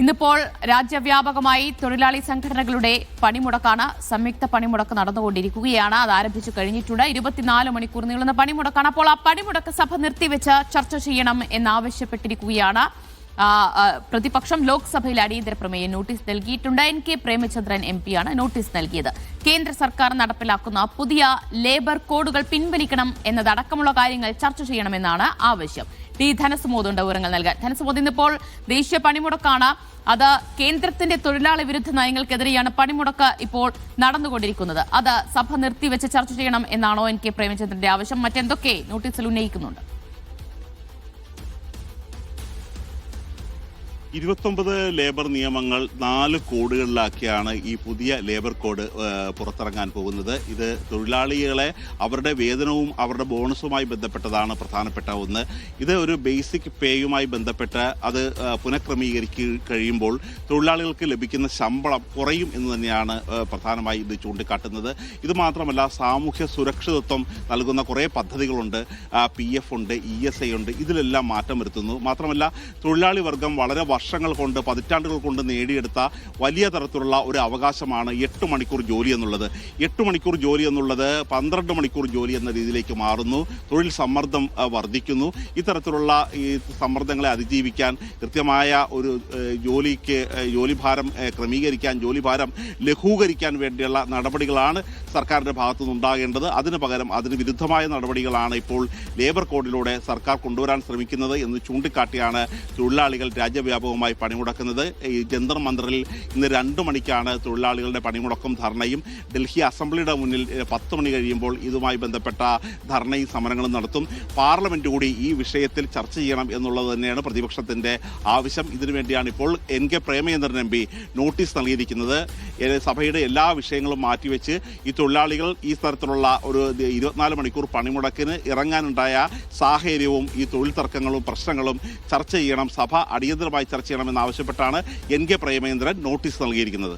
ഇന്നിപ്പോൾ രാജ്യവ്യാപകമായി തൊഴിലാളി സംഘടനകളുടെ പണിമുടക്കാണ്. സംയുക്ത പണിമുടക്ക് നടന്നുകൊണ്ടിരിക്കുകയാണ്. അത് ആരംഭിച്ചു കഴിഞ്ഞിട്ടുണ്ട്. 24 മണിക്കൂർ നീളുന്ന പണിമുടക്കാണ്. അപ്പോൾ ആ പണിമുടക്ക് സഭ നിർത്തിവെച്ച് ചർച്ച ചെയ്യണം എന്നാവശ്യപ്പെട്ടിരിക്കുകയാണ് പ്രതിപക്ഷം. ലോക്സഭയിൽ അടിയന്തര പ്രമേയ നോട്ടീസ് നൽകിയിട്ടുണ്ട്. NK പ്രേമചന്ദ്രൻ MP ആണ് നോട്ടീസ് നൽകിയത്. കേന്ദ്ര സർക്കാർ നടപ്പിലാക്കുന്ന പുതിയ ലേബർ കോഡുകൾ പിൻവലിക്കണം എന്നതടക്കമുള്ള കാര്യങ്ങൾ ചർച്ച ചെയ്യണമെന്നാണ് ആവശ്യം. ധനസുമോദുണ്ട് വിവരങ്ങൾ നൽകാൻ. ധനസുമോദ്, ഇന്നിപ്പോൾ ദേശീയ പണിമുടക്കാണ്. അത് കേന്ദ്രത്തിന്റെ തൊഴിലാളി വിരുദ്ധ നയങ്ങൾക്കെതിരെയാണ് പണിമുടക്ക് ഇപ്പോൾ നടന്നുകൊണ്ടിരിക്കുന്നത്. അത് സഭ നിർത്തിവെച്ച് ചർച്ച ചെയ്യണം എന്നാണോ NK പ്രേമചന്ദ്രന്റെ ആവശ്യം? മറ്റെന്തൊക്കെ നോട്ടീസിൽ ഉന്നയിക്കുന്നുണ്ട്? 29 ലേബർ നിയമങ്ങൾ 4 കോഡുകളിലാക്കിയാണ് ഈ പുതിയ ലേബർ കോഡ് പുറത്തിറങ്ങാൻ പോകുന്നത്. ഇത് തൊഴിലാളികളെ അവരുടെ വേതനവും അവരുടെ ബോണസുമായി ബന്ധപ്പെട്ടതാണ് പ്രധാനപ്പെട്ട ഒന്ന്. ഇത് ഒരു ബേസിക് പേയുമായി ബന്ധപ്പെട്ട് അത് കഴിയുമ്പോൾ തൊഴിലാളികൾക്ക് ലഭിക്കുന്ന ശമ്പളം കുറയും എന്ന് തന്നെയാണ് പ്രധാനമായി ഇത് ചൂണ്ടിക്കാട്ടുന്നത്. ഇത് മാത്രമല്ല, സാമൂഹ്യ സുരക്ഷിതത്വം നൽകുന്ന കുറേ പദ്ധതികളുണ്ട്. PF ഉണ്ട്, ESI ഉണ്ട്. ഇതിലെല്ലാം മാറ്റം വരുത്തുന്നു. മാത്രമല്ല, തൊഴിലാളി വർഗം വളരെ വർഷങ്ങൾ കൊണ്ട്, പതിറ്റാണ്ടുകൾ കൊണ്ട് നേടിയെടുത്ത വലിയ തരത്തിലുള്ള ഒരു അവകാശമാണ് 8 മണിക്കൂർ ജോലി എന്നുള്ളത്. 8 മണിക്കൂർ ജോലി എന്നുള്ളത് 12 മണിക്കൂർ ജോലി എന്ന രീതിയിലേക്ക് മാറുന്നു. തൊഴിൽ സമ്മർദ്ദം വർദ്ധിക്കുന്നു. ഇത്തരത്തിലുള്ള ഈ സമ്മർദ്ദങ്ങളെ അതിജീവിക്കാൻ കൃത്യമായ ഒരു ജോലിഭാരം ക്രമീകരിക്കാൻ, ജോലിഭാരം ലഘൂകരിക്കാൻ വേണ്ടിയുള്ള നടപടികളാണ് സർക്കാരിൻ്റെ ഭാഗത്തുനിന്നുണ്ടാകേണ്ടത്. അതിന് പകരം അതിന് വിരുദ്ധമായ നടപടികളാണ് ഇപ്പോൾ ലേബർ കോഡിലൂടെ സർക്കാർ കൊണ്ടുവരാൻ ശ്രമിക്കുന്നത് എന്ന് ചൂണ്ടിക്കാട്ടിയാണ് തൊഴിലാളികൾ രാജ്യവ്യാപകമായി പണിമുടക്കുന്നത്. ഈ ജന്തർ മന്ദറിൽ ഇന്ന് 2 മണിക്കാണ് തൊഴിലാളികളുടെ പണിമുടക്കും ധർണയും. ഡൽഹി അസംബ്ലിയുടെ മുന്നിൽ 10 മണി കഴിയുമ്പോൾ ഇതുമായി ബന്ധപ്പെട്ട ധർണയും സമരങ്ങളും നടത്തും. പാർലമെന്റ് കൂടി ഈ വിഷയത്തിൽ ചർച്ച ചെയ്യണം എന്നുള്ളത് തന്നെയാണ് പ്രതിപക്ഷത്തിന്റെ ആവശ്യം. ഇതിനുവേണ്ടിയാണ് ഇപ്പോൾ NK പ്രേമചന്ദ്രൻ MP നോട്ടീസ് നൽകിയിരിക്കുന്നത്. സഭയുടെ എല്ലാ വിഷയങ്ങളും മാറ്റിവെച്ച് ഈ തൊഴിലാളികൾ ഈ തരത്തിലുള്ള ഒരു 24 മണിക്കൂർ പണിമുടക്കിന് ഇറങ്ങാനുണ്ടായ സാഹചര്യവും ഈ തൊഴിൽ തർക്കങ്ങളും പ്രശ്നങ്ങളും ചർച്ച ചെയ്യണം, സഭ അടിയന്തരമായി ചർച്ച ചെയ്യണമെന്നാവശ്യപ്പെട്ടാണ് NK പ്രേമചന്ദ്രൻ നോട്ടീസ് നൽകിയിരിക്കുന്നത്.